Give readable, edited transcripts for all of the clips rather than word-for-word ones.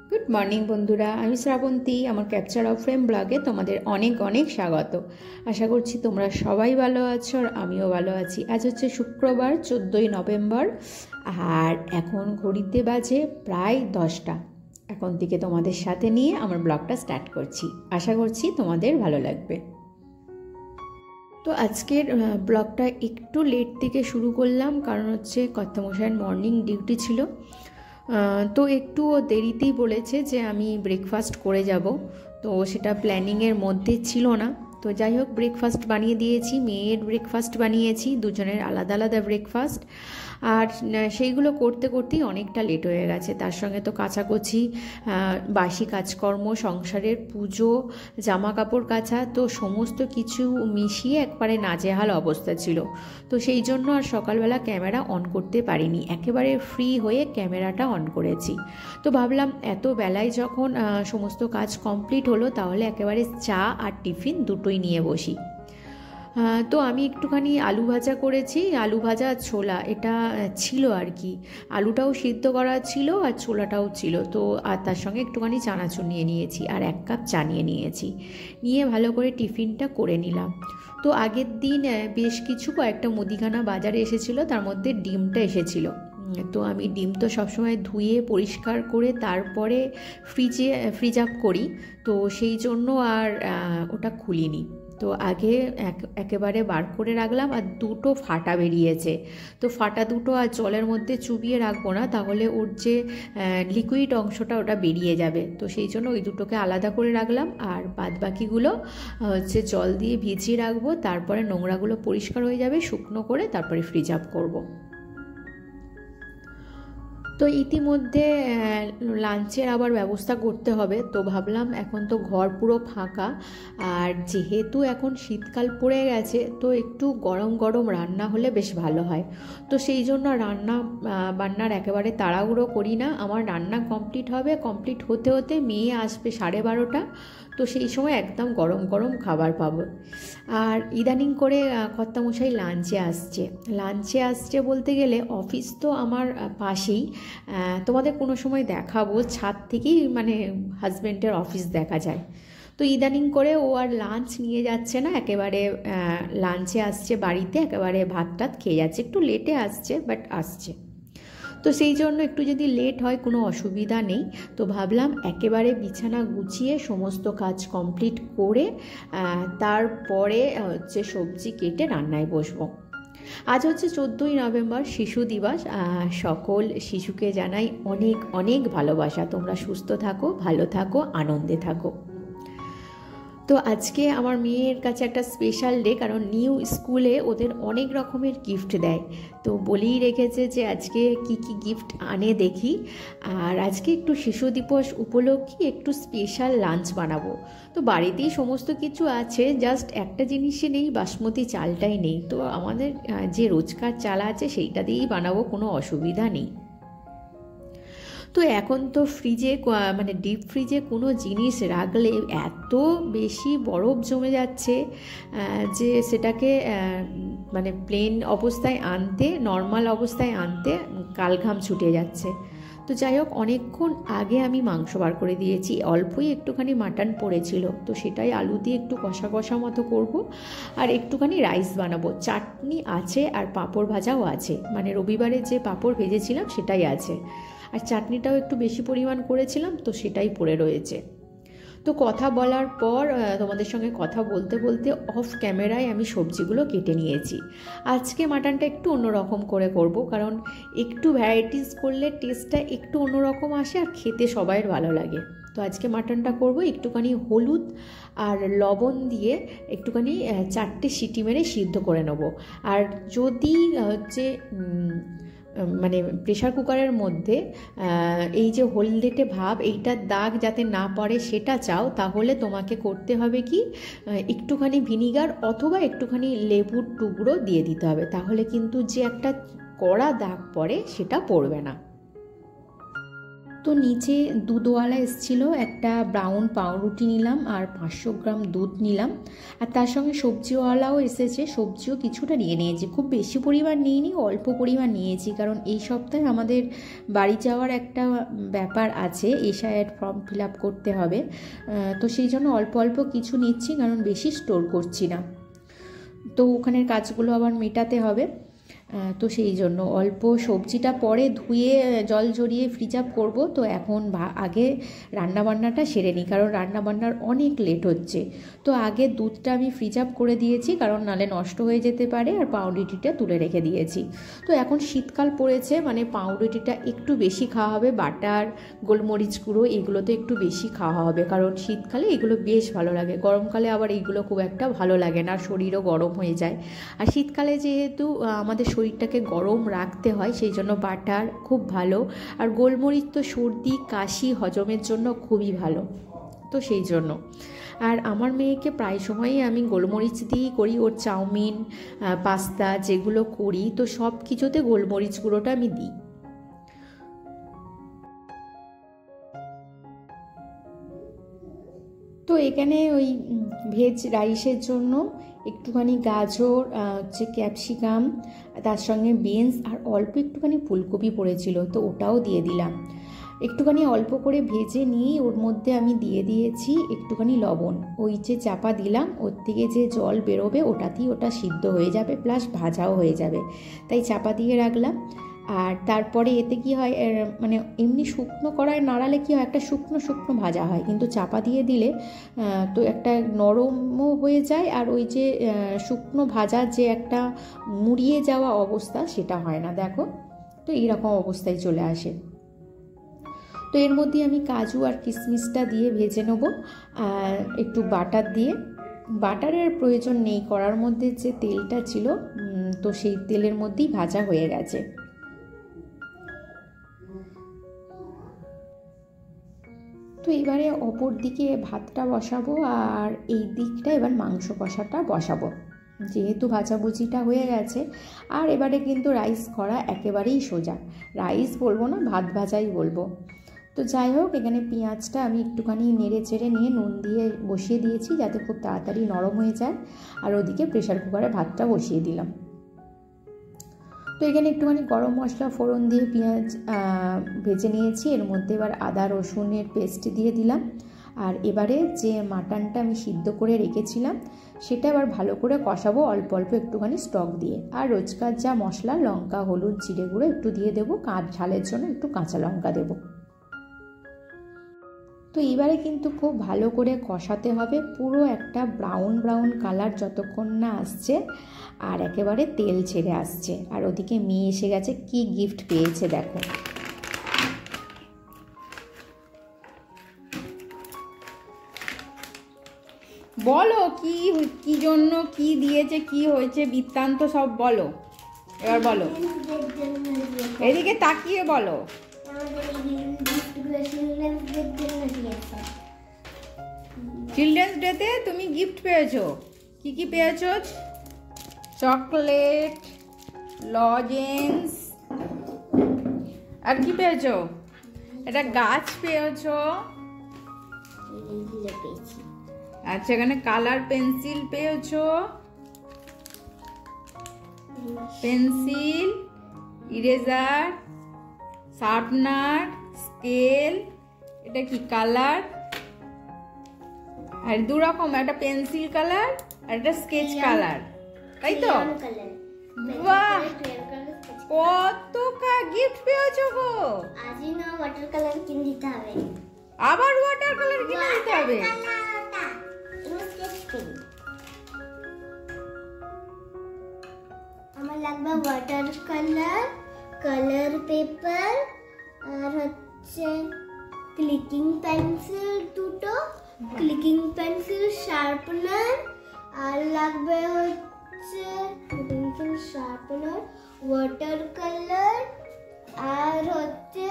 Good morning বন্ধুরা, আমি শ্রাবন্তী। আমার ক্যাপচার অফ ফ্রেম ব্লগে তোমাদের অনেক অনেক স্বাগত। আশা করছি তোমরা সবাই ভালো আছো আর আমিও ভালো আছি। আজ হচ্ছে শুক্রবার, 14ই নভেম্বর, আর এখন ঘড়িতে বাজে প্রায় 10টা। এখন থেকে তোমাদের সাথে নিয়ে আমার ব্লগটা স্টার্ট করছি। আশা করছি তোমাদের ভালো লাগবে। তো আজকের ব্লগটা একটু লেট থেকে শুরু করলাম, কারণ হচ্ছে কর্তামশাইয়ের মর্নিং ডিউটি ছিল। তো একটু দেরিতেই বলেছে যে আমি ব্রেকফাস্ট করে যাব, তো সেটা প্ল্যানিংয়ের মধ্যে ছিল না। তো যাই হোক, ব্রেকফাস্ট বানিয়ে দিয়েছি, মেয়ের ব্রেকফাস্ট বানিয়েছি, দুজনের আলাদা আলাদা ব্রেকফাস্ট। আর সেইগুলো করতে করতেই অনেকটা লেট হয়ে গেছে। তার সঙ্গে তো কাচাকুচি, বাসি কাজকর্ম, সংসারের পুজো, জামা কাপড় কাচা, তো সমস্ত কিছু মিশিয়ে একবারে নাজেহাল অবস্থা ছিল। তো সেই জন্য আর সকালবেলা ক্যামেরা অন করতে পারিনি, একেবারে ফ্রি হয়ে ক্যামেরাটা অন করেছি। তো ভাবলাম এত বেলায় যখন সমস্ত কাজ কমপ্লিট হলো, তাহলে একেবারে চা আর টিফিন দুটোই নিয়ে বসি। তো আমি একটুখানি আলু ভাজা করেছি, আলু ভাজা আর ছোলা এটা ছিল আর কি। আলুটাও সিদ্ধ করা ছিল আর ছোলাটাও ছিল। তো আর তার সঙ্গে একটুখানি চানাচুর নিয়ে নিয়েছি আর 1 কাপ চা নিয়ে নিয়েছি, নিয়ে ভালো করে টিফিনটা করে নিলাম। তো আগের দিন বেশ কিছু কয়েকটা মুদিখানা বাজারে এসেছিলো, তার মধ্যে ডিমটা এসেছিলো। তো আমি ডিম তো সবসময় ধুয়ে পরিষ্কার করে তারপরে ফ্রিজ আপ করি, তো সেই জন্য আর ওটা খুলিনি। তো আগে একেবারে বার করে রাখলাম, আর দুটো ফাটা বেরিয়েছে। তো ফাটা দুটো আর জলের মধ্যে চুবিয়ে রাখবো না, তাহলে ওর যে লিকুইড অংশটা ওটা বেরিয়ে যাবে। তো সেই জন্য ওই দুটোকে আলাদা করে রাখলাম, আর বাদ বাকিগুলো হচ্ছে জল দিয়ে ভিজিয়ে রাখবো। তারপরে নোংরাগুলো পরিষ্কার হয়ে যাবে, শুকনো করে তারপরে ফ্রিজ আপ করবো। তো ইতিমধ্যে লাঞ্চের আবার ব্যবস্থা করতে হবে। তো ভাবলাম এখন তো ঘর পুরো ফাঁকা, আর যেহেতু এখন শীতকাল পড়ে গেছে, তো একটু গরম গরম রান্না হলে বেশ ভালো হয়। তো সেই জন্য বান্নার একেবারে তাড়াহুড়ো করি না। আমার রান্না কমপ্লিট হবে, কমপ্লিট হতে হতে মেয়ে আসবে 12:30। তো সেই সময় একদম গরম গরম খাবার পাবো। আর ইদানিং করে কর্তামশাই লাঞ্চে আসছে বলতে গেলে অফিস তো আমার পাশেই। তোমাদের কোনো সময় দেখাবো, ছাদ থেকেই মানে হাজব্যান্ডের অফিস দেখা যায়। তো ইদানিং করে ও আর লাঞ্চ নিয়ে যাচ্ছে না, একেবারে লাঞ্চে আসছে বাড়িতে, একেবারে ভাত টাত খেয়ে যাচ্ছে। একটু লেটে আসছে, বাট আসছে। তো সেই জন্য একটু যদি লেট হয় কোনো অসুবিধা নেই। তো ভাবলাম একেবারে বিছানা গুছিয়ে সমস্ত কাজ কমপ্লিট করে তারপরে হচ্ছে সবজি কেটে রান্নায় বসবো। আজ হচ্ছে 14ই নভেম্বর, শিশু দিবস। সকল শিশুকে জানাই অনেক অনেক ভালোবাসা। তোমরা সুস্থ থাকো, ভালো থাকো, আনন্দে থাকো। তো আজকে আমার মেয়ের কাছে একটা স্পেশাল ডে, কারণ নিউ স্কুলে ওদের অনেক রকমের গিফট দেয়। তো বলেই রেখেছে যে আজকে কি কি গিফট আনে দেখি। আর আজকে একটু শিশু দিবস উপলক্ষে একটু স্পেশাল লাঞ্চ বানাবো। তো বাড়িতেই সমস্ত কিছু আছে, জাস্ট একটা জিনিসই নেই, বাসমতি চালটাই নেই। তো আমাদের যে রোজকার চাল আছে সেইটা দিয়েই বানাবো, কোনো অসুবিধা নেই। তো এখন তো ফ্রিজে মানে ডিপ ফ্রিজে কোনো জিনিস রাখলে এত বেশি বরফ জমে যাচ্ছে যে সেটাকে মানে প্লেন অবস্থায় আনতে, নর্মাল অবস্থায় আনতে কালঘাম ছুটে যাচ্ছে। তো যাই হোক, অনেকক্ষণ আগে আমি মাংস বার করে দিয়েছি, অল্পই একটুখানি মাটন পড়েছিল, তো সেটাই আলু দিয়ে একটু কষা কষা মতো করব। আর একটুখানি রাইস বানাবো, চাটনি আছে আর পাঁপড় ভাজাও আছে, মানে রবিবারে যে পাঁপড় ভেজেছিলাম সেটাই আছে। আর চাটনিটাও একটু বেশি পরিমাণ করেছিলাম, তো সেটাই পড়ে রয়েছে। তো কথা বলার পর তোমাদের সঙ্গে কথা বলতে বলতে অফ ক্যামেরায় আমি সবজিগুলো কেটে নিয়েছি। আজকে মাটনটা একটু অন্যরকম করে করব, কারণ একটু ভ্যারাইটিস করলে টেস্টটা একটু অন্যরকম আসে আর খেতে সবাইয়ের ভালো লাগে। তো আজকে মাটনটা করব একটুখানি হলুদ আর লবণ দিয়ে একটুখানি 4টে সিটি মেরে সিদ্ধ করে নেব। আর যদি হচ্ছে মানে প্রেশার কুকারের মধ্যে এই যে হলদেটে ভাব, এইটার দাগ যাতে না পড়ে সেটা চাও, তাহলে তোমাকে করতে হবে কি, একটুখানি ভিনিগার অথবা একটুখানি লেবুর টুকরো দিয়ে দিতে হবে, তাহলে কিন্তু যে একটা কড়া দাগ পড়ে সেটা পড়বে না। তো নিচে দুধওয়ালা এসেছিলো, একটা ব্রাউন পাউরুটি নিলাম আর 500 গ্রাম দুধ নিলাম, আর তার সঙ্গে সবজিওয়ালাও এসেছে, সবজিও কিছুটা নিয়ে নিয়েছি, খুব বেশি পরিমাণ নিইনি, অল্প পরিমাণ নিয়েছি, কারণ এই সপ্তাহে আমাদের বাড়ি যাওয়ার একটা ব্যাপার আছে, এসআইআর ফর্ম ফিল আপ করতে হবে, তো সেই জন্য অল্প অল্প কিছু নিচ্ছি, কারণ বেশি স্টোর করছি না, তো ওখানের কাজগুলো আবার মেটাতে হবে, তো সেই জন্য অল্প সবজিটা পরে ধুয়ে জল ঝরিয়ে ফ্রিজ আপ করবো। তো এখন আগে রান্নাবান্নাটা সেরে নিই, কারণ রান্নাবান্নার অনেক লেট হচ্ছে। তো আগে দুধটা আমি ফ্রিজ আপ করে দিয়েছি, কারণ নালে নষ্ট হয়ে যেতে পারে, আর পাউরুটিটা তুলে রেখে দিয়েছি। তো এখন শীতকাল পড়েছে, মানে পাউরুটিটা একটু বেশি খাওয়া হবে, বাটার গোলমরিচ গুঁড়ো এগুলো তো একটু বেশি খাওয়া হবে, কারণ শীতকালে এগুলো বেশ ভালো লাগে, গরমকালে আবার এইগুলো খুব একটা ভালো লাগে না, শরীরও গরম হয়ে যায়। আর শীতকালে যেহেতু আমাদের শরীরটাকে গরম রাখতে হয়, সেই জন্য বাটার খুব ভালো, আর গোলমরিচ তো সর্দি কাশি হজমের জন্য খুবই ভালো, তো সেই জন্য। আর আমার মেয়েকে প্রায় সময়ই আমি গোলমরিচ দিয়েই করি, ওর চাউমিন পাস্তা যেগুলো করি, তো সব কিছুতে গোলমরিচ গুঁড়োটা আমি দিই। তো এখানে ওই ভেজ রাইসের জন্য একটুখানি গাজর, হচ্ছে ক্যাপসিকাম, তার সঙ্গে বিনস আর অল্প একটুখানি ফুলকপি পড়েছিল, তো ওটাও দিয়ে দিলাম। একটুখানি অল্প করে ভেজে নিয়ে ওর মধ্যে আমি দিয়ে দিয়েছি একটুখানি লবণ, ওই যে চাপা দিলাম ওর থেকে যে জল বেরোবে ওটাতেই ওটা সিদ্ধ হয়ে যাবে, প্লাস ভাজাও হয়ে যাবে, তাই চাপা দিয়ে রাখলাম। আর তারপরে এতে কি হয়, মানে এমনি শুকনো কড়ায় নাড়ালে কি হয়, একটা শুকনো শুকনো ভাজা হয়, কিন্তু চাপা দিয়ে দিলে তো একটা নরমও হয়ে যায়, আর ওই যে শুকনো ভাজার যে একটা মুড়িয়ে যাওয়া অবস্থা সেটা হয় না, দেখো, তো এইরকম অবস্থায় চলে আসে। তো এর মধ্যে আমি কাজু আর কিশমিশটা দিয়ে ভেজে নেবো, একটু বাটার দিয়ে, বাটারের প্রয়োজন নেই, কড়ার মধ্যে যে তেলটা ছিল তো সেই তেলের মধ্যেই ভাজা হয়ে গেছে। তো এবারে অপর দিকে ভাতটা বসাবো, আর এই দিকটা এবার মাংস কষাটা বসাবো, যেহেতু ভাজাভুজিটা হয়ে গেছে। আর এবারে কিন্তু রাইস করা একেবারেই সোজা, রাইস বলবো না, ভাত ভাজাই বলবো। তো যাই হোক, এখানে পেঁয়াজটা আমি একটুখানি নেড়ে চেড়ে নিয়ে নুন দিয়ে বসিয়ে দিয়েছি, যাতে খুব তাড়াতাড়ি নরম হয়ে যায়, আর ওদিকে প্রেশার কুকারে ভাতটা বসিয়ে দিলাম। তো এখানে একটুখানি গরম মশলা ফোড়ন দিয়ে পেঁয়াজ ভেজে নিয়েছি, এর মধ্যে এবার আদা রসুনের পেস্ট দিয়ে দিলাম, আর এবারে যে মাটনটা আমি সিদ্ধ করে রেখেছিলাম সেটা এবার ভালো করে কষাবো, অল্প অল্প একটুখানি স্টক দিয়ে, আর রোজকার যা মশলা লঙ্কা হলুদ জিরে গুঁড়ো একটু দিয়ে দেবো, ঝালের জন্য একটু কাঁচা লঙ্কা দেবো। তো এবারে কিন্তু খুব ভালো করে কষাতে হবে, পুরো একটা ব্রাউন ব্রাউন কালার যতক্ষণ না আসছে, আর একেবারে তেল ছেড়ে আসছে। আর ওদিকে মেয়ে এসে গেছে, কি গিফট পেয়েছে দেখো। বলো কি কি জন্য কি দিয়েছে, কি হয়েছে, বৃত্তান্ত সব বলো, এবার বলো, এদিকে তাকিয়ে বলো। চিলড্রেন্স ডেতে তুমি গিফট পেয়েছো, কি কি পেয়েছো? চকলেট, লজেন্স, আর কি পেয়েছো? এটা গাছ পেয়েছো, আচ্ছা এখানে কালার পেন্সিল পেয়েছো, পেন্সিল, ইরেজার, শার্পনার, স্কেল, এটা কি কালার, আর দু রকম, একটা পেন্সিল কালার আর একটা স্কেচ কালার, তাই তো? বাহ, কত গিফট পেয়েছো গো। আজই না ওয়াটার কালার কিনে দিতে হবে, আবার ওয়াটার কালার কিনে দিতে হবে। আমার লাগবে ওয়াটার কালার, কালার পেপার, আর হচ্ছে ক্লিকিং পেন্সিল দুটো, ক্লিকিং পেন্সিল, শার্পনার, আর লাগবে হচ্ছে পেন্সিল, শার্পনার, ওয়াটার কালার, আর হচ্ছে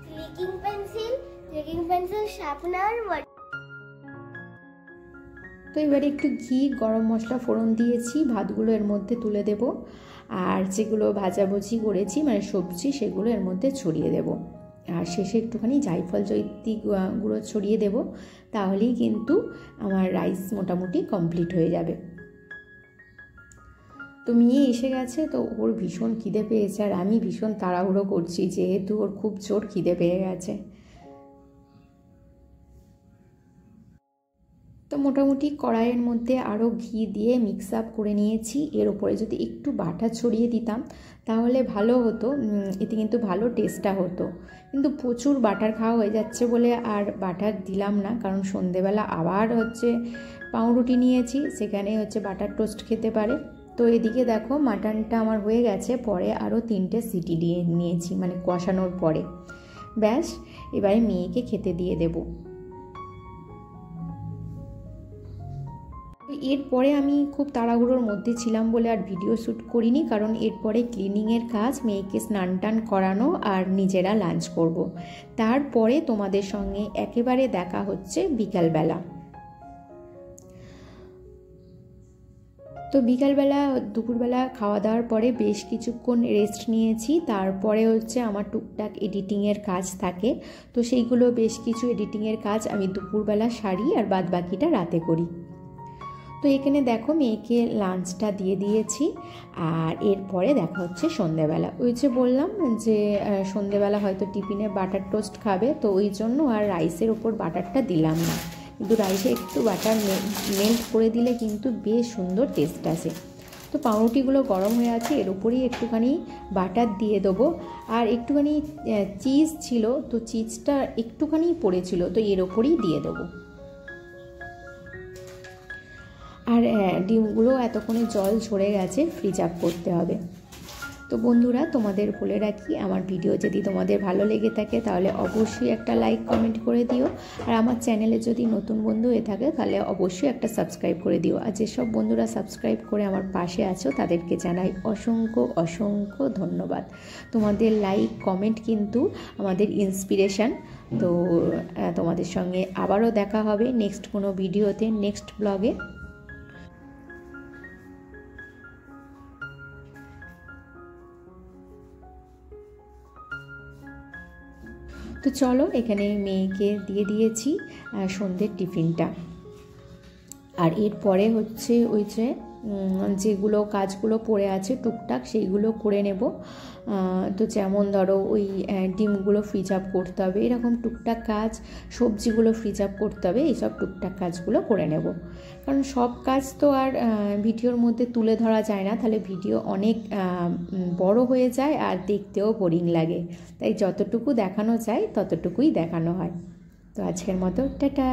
ক্লিকিং পেন্সিল, শার্পনার। তো এবারে একটু ঘি, গরম মশলা ফোড়ন দিয়েছি, ভাতগুলো এর মধ্যে তুলে দেব, আর যেগুলো ভাজাভুজি করেছি মানে সবজি সেগুলো এর মধ্যে ছড়িয়ে দেব, আর শেষে একটুখানি জায়ফল জয়িত্রী গুঁড়ো ছড়িয়ে দেব, তাহলেই কিন্তু আমার রাইস মোটামুটি কমপ্লিট হয়ে যাবে। তো মেয়ে এসে গেছে, তো ওর ভীষণ খিদে পেয়েছে, আর আমি ভীষণ তাড়াহুড়ো করছি যেহেতু ওর খুব জোর খিদে পেয়ে গেছে। তো মোটামুটি কড়াইয়ের মধ্যে আরও ঘি দিয়ে মিক্স আপ করে নিয়েছি। এর ওপরে যদি একটু বাটার ছড়িয়ে দিতাম তাহলে ভালো হতো, এতে কিন্তু ভালো টেস্টটা হতো, কিন্তু প্রচুর বাটার খাওয়া হয়ে যাচ্ছে বলে আর বাটার দিলাম না, কারণ সন্ধেবেলা আবার হচ্ছে পাউরুটি নিয়েছি, সেখানে হচ্ছে বাটার টোস্ট খেতে পারে। তো এদিকে দেখো মাটনটা আমার হয়ে গেছে, পরে আরও 3টে সিটি দিয়ে নিয়েছি মানে কষানোর পরে। ব্যাস, এবারে মেয়েকে খেতে দিয়ে দেবো। এরপরে আমি খুব তাড়াহুড়োর মধ্যে ছিলাম বলে আর ভিডিও শ্যুট করিনি, কারণ এরপরে ক্লিনিংয়ের কাজ, মেয়েকে স্নান টান করানো আর নিজেরা লাঞ্চ করব। তারপরে তোমাদের সঙ্গে একেবারে দেখা হচ্ছে বিকালবেলা। তো বিকালবেলা দুপুরবেলা খাওয়া দাওয়ার পরে বেশ কিছুক্ষণ রেস্ট নিয়েছি, তারপরে হচ্ছে আমার টুকটাক এডিটিংয়ের কাজ থাকে, তো সেইগুলো বেশ কিছু এডিটিংয়ের কাজ আমি দুপুরবেলা সারি আর বাদ বাকিটা রাতে করি। তো এখানে দেখো মেয়েকে লাঞ্চটা দিয়ে দিয়েছি, আর এরপরে দেখা হচ্ছে সন্ধেবেলা। ওই যে বললাম যে সন্ধেবেলা হয়তো টিফিনে বাটার টোস্ট খাবে, তো ওই জন্য আর রাইসের ওপর বাটারটা দিলাম না, কিন্তু রাইসে একটু বাটার মেল্ট করে দিলে কিন্তু বেশ সুন্দর টেস্ট আসে। তো পাউরুটিগুলো গরম হয়ে আছে, এর উপরেই একটুখানি বাটার দিয়ে দেবো, আর একটুখানি চিজ ছিল, তো চিজটা একটুখানি পড়েছিল, তো এর ওপরেই দিয়ে দেবো। আর ডিমগুলো এতক্ষণে জল ঝরে গেছে, ফ্রিজ আপ করতে হবে। তো বন্ধুরা, তোমাদের বলে রাখি, আমার ভিডিও যদি তোমাদের ভালো লেগে থাকে তাহলে অবশ্যই একটা লাইক কমেন্ট করে দিও, আর আমার চ্যানেলে যদি নতুন বন্ধু হয়ে থাকে তাহলে অবশ্যই একটা সাবস্ক্রাইব করে দিও। আর যেসব বন্ধুরা সাবস্ক্রাইব করে আমার পাশে আছো তাদেরকে জানাই অসংখ্য অসংখ্য ধন্যবাদ। তোমাদের লাইক কমেন্ট কিন্তু আমাদের ইন্সপিরেশান। তো তোমাদের সঙ্গে আবারও দেখা হবে নেক্সট কোনো ভিডিওতে, নেক্সট ব্লগে। তো চলো, এখানে মেয়েকে দিয়ে দিয়েছি সন্ধ্যের টিফিনটা, আর এরপরে হচ্ছে ওই যে যেগুলো কাজগুলো পড়ে আছে টুকটাক সেইগুলো করে নেব। তো যেমন ধরো ওই ডিমগুলো ফ্রিজ আপ করতে হবে, এরকম টুকটাক কাজ, সবজিগুলো ফ্রিজ আপ করতে হবে, এইসব টুকটাক কাজগুলো করে নেব, কারণ সব কাজ তো আর ভিডিওর মধ্যে তুলে ধরা যায় না, তাহলে ভিডিও অনেক বড় হয়ে যায় আর দেখতেও বোরিং লাগে, তাই যতটুকু দেখানো যায় ততটুকুই দেখানো হয়। তো আজকের মতো টাটা।